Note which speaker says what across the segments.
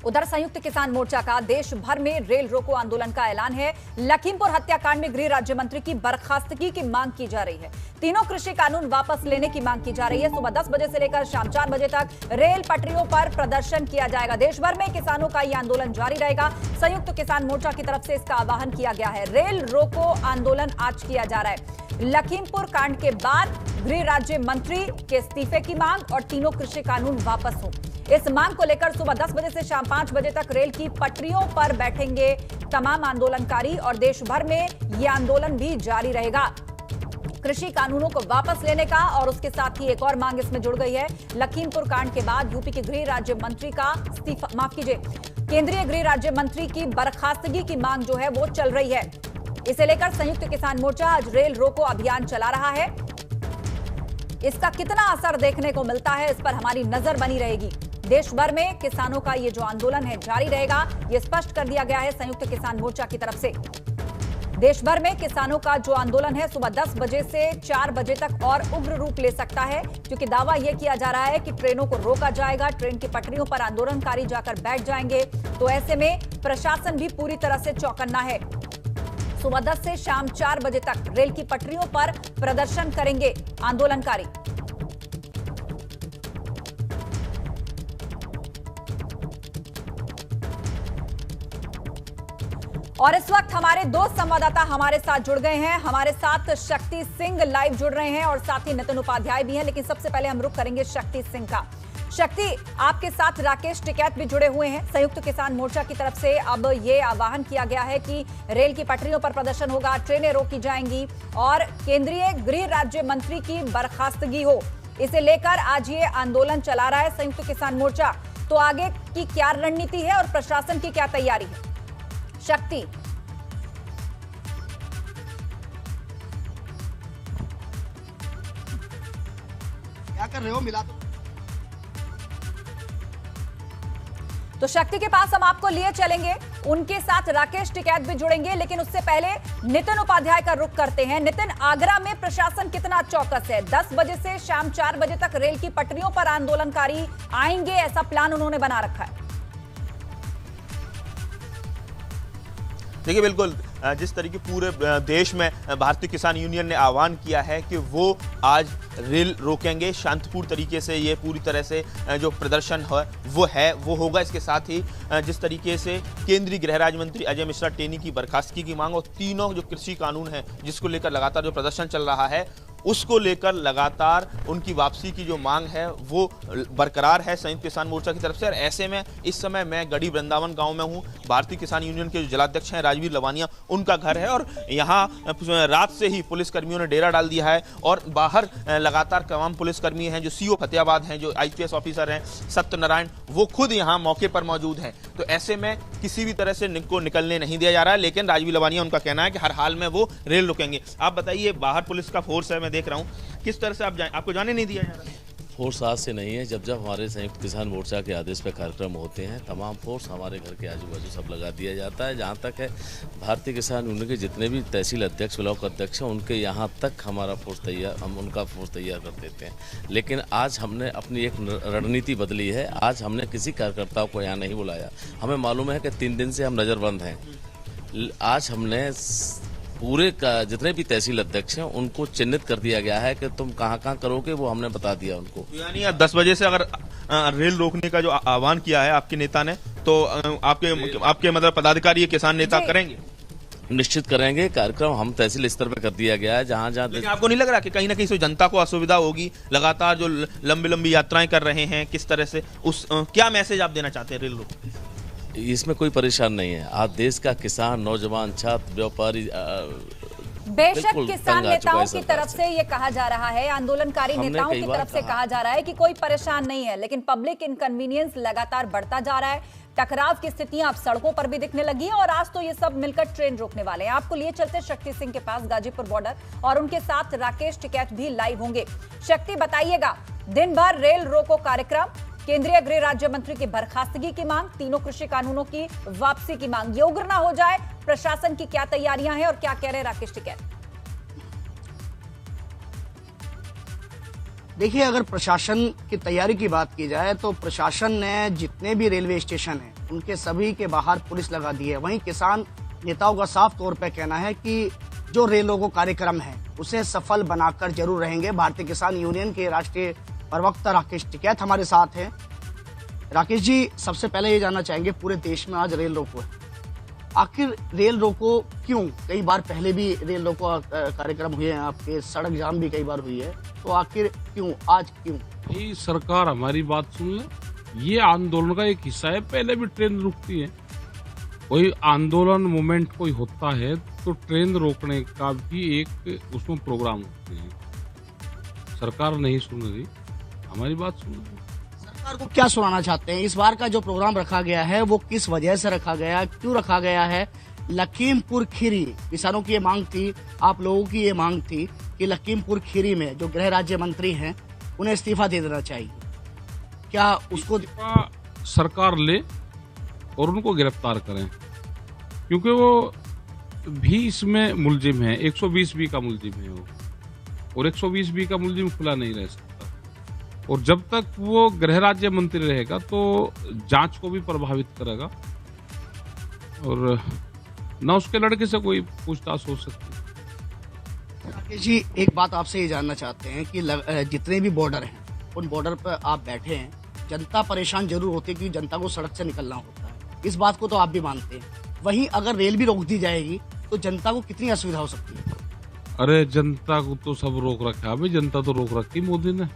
Speaker 1: उधर संयुक्त किसान मोर्चा का देश भर में रेल रोको आंदोलन का ऐलान है। लखीमपुर हत्याकांड में गृह राज्य मंत्री की बर्खास्तगी की मांग की जा रही है। तीनों कृषि कानून वापस लेने की मांग की जा रही है। सुबह 10 बजे से लेकर शाम 4 बजे तक रेल पटरियों पर प्रदर्शन किया जाएगा। देश भर में किसानों का यह आंदोलन जारी रहेगा। संयुक्त किसान मोर्चा की तरफ से इसका आह्वान किया गया है। रेल रोको आंदोलन आज किया जा रहा है। लखीमपुर कांड के बाद गृह राज्य मंत्री के इस्तीफे की मांग और तीनों कृषि कानून वापस हो, इस मांग को लेकर सुबह 10 बजे से शाम 5 बजे तक रेल की पटरियों पर बैठेंगे तमाम आंदोलनकारी और देश भर में यह आंदोलन भी जारी रहेगा। कृषि कानूनों को वापस लेने का और उसके साथ ही एक और मांग इसमें जुड़ गई है। लखीमपुर कांड के बाद यूपी के गृह राज्य मंत्री का इस्तीफा, माफ कीजिए, केंद्रीय गृह राज्य मंत्री की बर्खास्तगी की मांग जो है वो चल रही है। इसे लेकर संयुक्त किसान मोर्चा आज रेल रोको अभियान चला रहा है। इसका कितना असर देखने को मिलता है, इस पर हमारी नजर बनी रहेगी। देश भर में किसानों का ये जो आंदोलन है जारी रहेगा, ये स्पष्ट कर दिया गया है संयुक्त किसान मोर्चा की तरफ से। देश भर में किसानों का जो आंदोलन है सुबह 10 बजे से 4 बजे तक और उग्र रूप ले सकता है, क्योंकि दावा यह किया जा रहा है कि ट्रेनों को रोका जाएगा, ट्रेन की पटरियों पर आंदोलनकारी जाकर बैठ जाएंगे। तो ऐसे में प्रशासन भी पूरी तरह से चौकन्ना है। सुबह 10 से शाम 4 बजे तक रेल की पटरियों पर प्रदर्शन करेंगे आंदोलनकारी। और इस वक्त हमारे दो संवाददाता हमारे साथ जुड़ गए हैं। हमारे साथ शक्ति सिंह लाइव जुड़ रहे हैं और साथ ही नितिन उपाध्याय भी हैं। लेकिन सबसे पहले हम रुख करेंगे शक्ति सिंह का। शक्ति, आपके साथ राकेश टिकैत भी जुड़े हुए हैं। संयुक्त किसान मोर्चा की तरफ से अब ये आह्वान किया गया है कि रेल की पटरियों पर प्रदर्शन होगा, ट्रेनें रोकी जाएंगी और केंद्रीय गृह राज्य मंत्री की बर्खास्तगी हो। इसे लेकर आज ये आंदोलन चला रहा है संयुक्त किसान मोर्चा। तो आगे की क्या रणनीति है और प्रशासन की क्या तैयारी है? शक्ति,
Speaker 2: क्या कर रहे हो? मिला
Speaker 1: तो शक्ति के पास हम आपको लिए चलेंगे, उनके साथ राकेश टिकैत भी जुड़ेंगे। लेकिन उससे पहले नितिन उपाध्याय का रुख करते हैं। नितिन, आगरा में प्रशासन कितना चौकस है? 10 बजे से शाम 4 बजे तक रेल की पटरियों पर आंदोलनकारी आएंगे, ऐसा प्लान उन्होंने बना रखा है।
Speaker 3: देखिए, बिल्कुल जिस तरीके पूरे देश में भारतीय किसान यूनियन ने आह्वान किया है कि वो आज रेल रोकेंगे, शांतिपूर्ण तरीके से ये पूरी तरह से जो प्रदर्शन है वो होगा। इसके साथ ही जिस तरीके से केंद्रीय गृह राज्य मंत्री अजय मिश्रा टेनी की बर्खास्तगी की मांग और तीनों जो कृषि कानून है जिसको लेकर लगातार जो प्रदर्शन चल रहा है उसको लेकर लगातार उनकी वापसी की जो मांग है वो बरकरार है संयुक्त किसान मोर्चा की तरफ से। और ऐसे में इस समय मैं गढ़ी वृंदावन गांव में हूं। भारतीय किसान यूनियन के जो जिलाध्यक्ष हैं राजवीर लवानिया, उनका घर है और यहां रात से ही पुलिसकर्मियों ने डेरा डाल दिया है और बाहर लगातार तमाम पुलिसकर्मी हैं। जो सीओ फतेहाबाद हैं, जो IPS ऑफिसर हैं सत्यनारायण, वो खुद यहाँ मौके पर मौजूद हैं। तो ऐसे में किसी भी तरह से इनको निकलने नहीं दिया जा रहा है। लेकिन राजवीर लवानिया, उनका कहना है कि हर हाल में वो रेल रोकेंगे। आप बताइए, बाहर पुलिस का फोर्स है, मैं देख रहा हूं, किस तरह से आपको जाने नहीं दिया जा रहा है?
Speaker 4: फोर्स आज से नहीं है। जब हमारे संयुक्त किसान मोर्चा के आदेश पर कार्यक्रम होते हैं, तमाम फोर्स हमारे घर के आजू बाजू सब लगा दिया जाता है। जहाँ तक है भारतीय किसान यूनियन के जितने भी तहसील अध्यक्ष, ब्लॉक अध्यक्ष हैं, उनके यहाँ तक हमारा फोर्स तैयार, हम उनका फोर्स तैयार कर देते हैं। लेकिन आज हमने अपनी एक रणनीति बदली है। आज हमने किसी कार्यकर्ताओं को यहाँ नहीं बुलाया। हमें मालूम है कि 3 दिन से हम नज़रबंद हैं। आज हमने पूरे का जितने भी तहसील अध्यक्ष हैं उनको चिन्हित कर दिया गया है कि तुम कहाँ करोगे, वो हमने बता दिया उनको।
Speaker 3: यानी 10 बजे से अगर रेल रोकने का जो आह्वान किया है आपके नेता ने, तो आपके मतलब पदाधिकारी किसान नेता करेंगे?
Speaker 4: निश्चित करेंगे। कार्यक्रम हम तहसील स्तर पर कर दिया गया है। जहाँ
Speaker 3: आपको नहीं लग रहा कि कहीं ना कहीं से जनता को असुविधा होगी? लगातार जो लंबी यात्राएं कर रहे हैं, किस तरह से क्या मैसेज आप देना चाहते हैं रेल रोक?
Speaker 4: इसमें कोई परेशान नहीं है। आज देश का किसान, नौजवान, छात्र, व्यापारी,
Speaker 1: बेशक किसान नेताओं की तरफ से ये कहा जा रहा है, आंदोलनकारी नेताओं की तरफ से कहा जा रहा है कि कोई परेशान नहीं है, लेकिन पब्लिक इनकन्वीनियंस लगातार बढ़ता जा रहा है। टकराव की स्थितियां अब सड़कों पर भी दिखने लगी है और आज तो ये सब मिलकर ट्रेन रोकने वाले हैं। आपको लिए चलते शक्ति सिंह के पास गाजीपुर बॉर्डर और उनके साथ राकेश टिकैत भी लाइव होंगे। शक्ति, बताइएगा, दिन भर रेल रोको कार्यक्रम, केंद्रीय गृह राज्य मंत्री की बर्खास्तगी की मांग, तीनों कृषि कानूनों की वापसी की मांग, ये उग्र ना हो जाए, प्रशासन की क्या तैयारियां हैं और क्या कह रहे राकेश टिकैत?
Speaker 2: देखिए, अगर प्रशासन की तैयारी की बात की जाए तो प्रशासन ने जितने भी रेलवे स्टेशन हैं उनके सभी के बाहर पुलिस लगा दी है। वहीं किसान नेताओं का साफ तौर पे कहना है कि जो रेल रोको कार्यक्रम है उसे सफल बनाकर जरूर रहेंगे। भारतीय किसान यूनियन के राष्ट्रीय प्रवक्ता राकेश टिकैत हमारे साथ हैं। राकेश जी, सबसे पहले ये जानना चाहेंगे, पूरे देश में आज रेल रोको है, आखिर रेल रोको क्यों? कई बार पहले भी रेल रोको कार्यक्रम हुए हैं आपके, सड़क जाम भी कई बार हुई है, तो आखिर क्यों, आज क्यों?
Speaker 5: ये सरकार हमारी बात सुन ले, ये आंदोलन का एक हिस्सा है। पहले भी ट्रेन रुकती है, कोई आंदोलन मूवमेंट कोई होता है तो ट्रेन रोकने का भी एक उसमें प्रोग्राम होते हैं। सरकार नहीं सुन रही, हमारी बात सुन रही।
Speaker 2: सरकार को क्या सुनाना चाहते हैं? इस बार का जो प्रोग्राम रखा गया है वो किस वजह से रखा गया, क्यों रखा गया है? लखीमपुर खीरी किसानों की ये मांग थी, आप लोगों की ये मांग थी कि लखीमपुर खीरी में जो गृह राज्य मंत्री हैं उन्हें इस्तीफा दे देना चाहिए। क्या उसको
Speaker 5: सरकार ले और उनको गिरफ्तार करें, क्योंकि वो भी इसमें मुलजिम है। 120 का मुलजिम है वो, और 120 का मुलजिम खुला नहीं रह सकता। और जब तक वो गृह राज्य मंत्री रहेगा तो जांच को भी प्रभावित करेगा, और न उसके लड़के से कोई पूछताछ हो सकती है।
Speaker 2: राकेश जी, एक बात आपसे ये जानना चाहते हैं कि जितने भी बॉर्डर हैं उन बॉर्डर पर आप बैठे हैं, जनता परेशान जरूर होती है क्योंकि जनता को सड़क से निकलना होता है, इस बात को तो आप भी मानते हैं। वहीं अगर रेल भी रोक दी जाएगी तो जनता को कितनी असुविधा हो सकती है?
Speaker 5: अरे जनता को तो सब रोक रखा है भाई, जनता तो रोक रखी मोदी ने।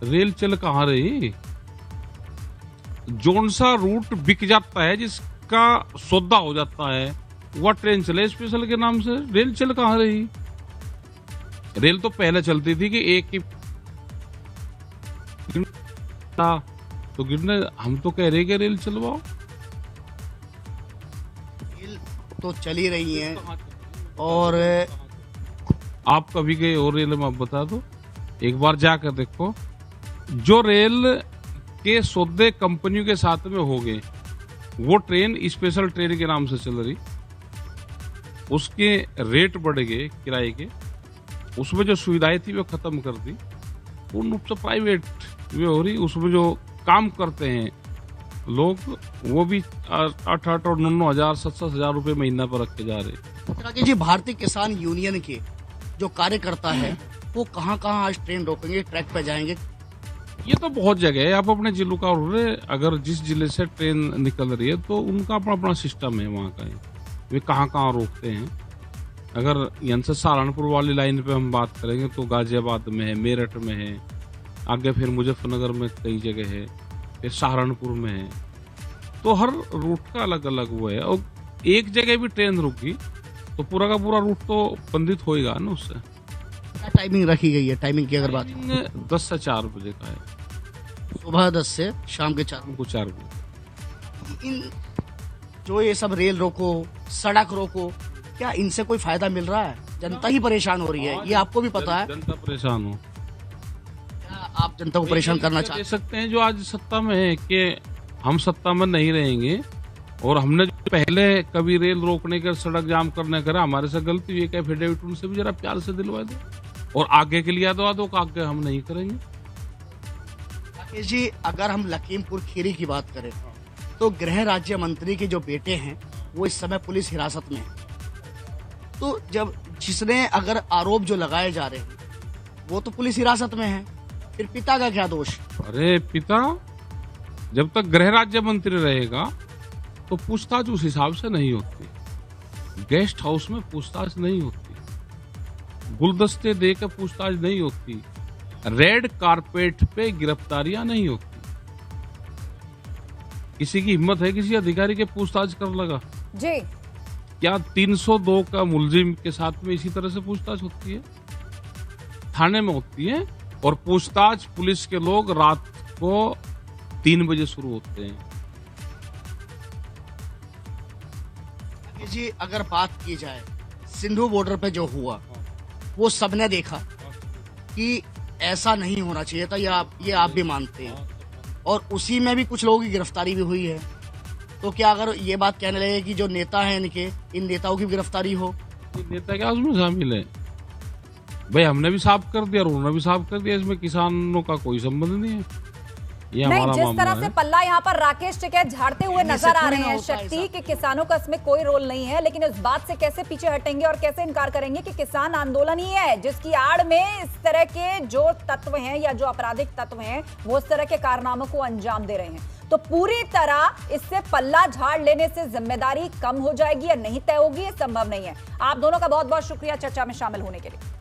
Speaker 5: रेल चल कहाँ रही? जोन सा रूट बिक जाता है, जिसका सौदा हो जाता है, वह ट्रेन चले स्पेशल के नाम से। रेल चल कहाँ रही? रेल तो पहले चलती थी कि एक ही तो गिरने, हम तो कह रहे कि रेल चलवाओ।
Speaker 2: रेल तो चल ही रही है, और
Speaker 5: आप कभी गए और रेल में, आप बता दो, एक बार जाकर देखो। जो रेल के सौदे कंपनियों के साथ में हो गए, वो ट्रेन स्पेशल ट्रेन के नाम से चल रही, उसके रेट बढ़ गए किराए के, उसमें जो सुविधाएं थी वो खत्म कर दी, पूर्ण रूप से प्राइवेट वे हो रही। उसमें जो काम करते हैं लोग, वो भी 8-8 और 9 हजार 7-7 हजार रुपये महीना पर रख के जा रहे।
Speaker 2: राकेश जी, भारतीय किसान यूनियन के जो कार्यकर्ता है वो कहाँ कहाँ आज ट्रेन रोकेंगे, ट्रैक पे जाएंगे?
Speaker 5: ये तो बहुत जगह है, आप अपने जिलों का उड़ रहे, अगर जिस जिले से ट्रेन निकल रही है तो उनका अपना अपना सिस्टम है वहाँ का, वे कहाँ कहाँ रोकते हैं। अगर यहाँ से सहारनपुर वाली लाइन पे हम बात करेंगे तो गाजियाबाद में है, मेरठ में है, आगे फिर मुजफ्फरनगर में कई जगह है, फिर सहारनपुर में है। तो हर रूट का अलग अलग वो है, और एक जगह भी ट्रेन रुकी तो पूरा का पूरा रूट तो बंधित होएगा ना उससे।
Speaker 2: क्या टाइमिंग रखी गई है? टाइमिंग की अगर बात
Speaker 5: 10 से 4 बजे का है,
Speaker 2: सुबह 10 से शाम के 4
Speaker 5: को 4 बजे।
Speaker 2: इन जो ये सब रेल रोको, सड़क रोको, क्या इनसे कोई फायदा मिल रहा है? जनता ही परेशान हो रही है, ये आपको भी पता है।
Speaker 5: जनता परेशान हो,
Speaker 2: क्या आप जनता को परेशान करना चाहते
Speaker 5: सकते हैं? जो आज सत्ता में है कि हम सत्ता में नहीं रहेंगे, और हमने जो पहले कभी रेल रोकने का, सड़क जाम करने करा, हमारे से गलती हुई, एक एफिडेविट उनसे भी जरा प्यार से दिलवा दो, और आगे के लिए दवा दो, आगे हम नहीं करेंगे।
Speaker 2: राकेश जी, अगर हम लखीमपुर खीरी की बात करें तो गृह राज्य मंत्री के जो बेटे हैं वो इस समय पुलिस हिरासत में है। तो जब जिसने अगर आरोप जो लगाए जा रहे हैं वो तो पुलिस हिरासत में है, फिर पिता का क्या दोष?
Speaker 5: अरे पिता जब तक गृह राज्य मंत्री रहेगा तो पूछताछ उस हिसाब से नहीं होती। गेस्ट हाउस में पूछताछ नहीं होती, गुलदस्ते देकर पूछताछ नहीं होती, रेड कारपेट पे गिरफ्तारियां नहीं होती। किसी की हिम्मत है किसी अधिकारी के पूछताछ कर लगा
Speaker 1: जी?
Speaker 5: क्या 302 का मुलजिम के साथ में इसी तरह से पूछताछ होती है? थाने में होती है, और पूछताछ पुलिस के लोग रात को 3 बजे शुरू होते हैं।
Speaker 2: जी, अगर बात की जाए सिंधु बॉर्डर पे जो हुआ वो सबने देखा कि ऐसा नहीं होना चाहिए था, ये आप भी मानते हैं, और उसी में भी कुछ लोगों की गिरफ्तारी भी हुई है। तो क्या अगर ये बात कहने लगे कि जो नेता है इनके, इन नेताओं की गिरफ्तारी हो?
Speaker 5: नेता क्या उसमें शामिल है? भाई हमने भी साफ कर दिया और उन्होंने भी साफ कर दिया, इसमें किसानों का कोई संबंध नहीं है। ये
Speaker 1: नहीं,
Speaker 5: हमारा
Speaker 1: जिस
Speaker 5: मामला
Speaker 1: तरह से
Speaker 5: है।
Speaker 1: पल्ला यहाँ पर राकेश टिकैत झाड़ते हुए नजर आ रहे हैं शक्ति कि किसानों का इसमें कोई रोल नहीं है, लेकिन इस बात से कैसे पीछे हटेंगे और कैसे इनकार करेंगे कि किसान आंदोलन ही है जिसकी आड़ में इस तरह के जो तत्व हैं या जो आपराधिक तत्व हैं वो इस तरह के कारनामों को अंजाम दे रहे हैं। तो पूरी तरह इससे पल्ला झाड़ लेने से जिम्मेदारी कम हो जाएगी या नहीं तय होगी, ये संभव नहीं है। आप दोनों का बहुत बहुत शुक्रिया चर्चा में शामिल होने के लिए।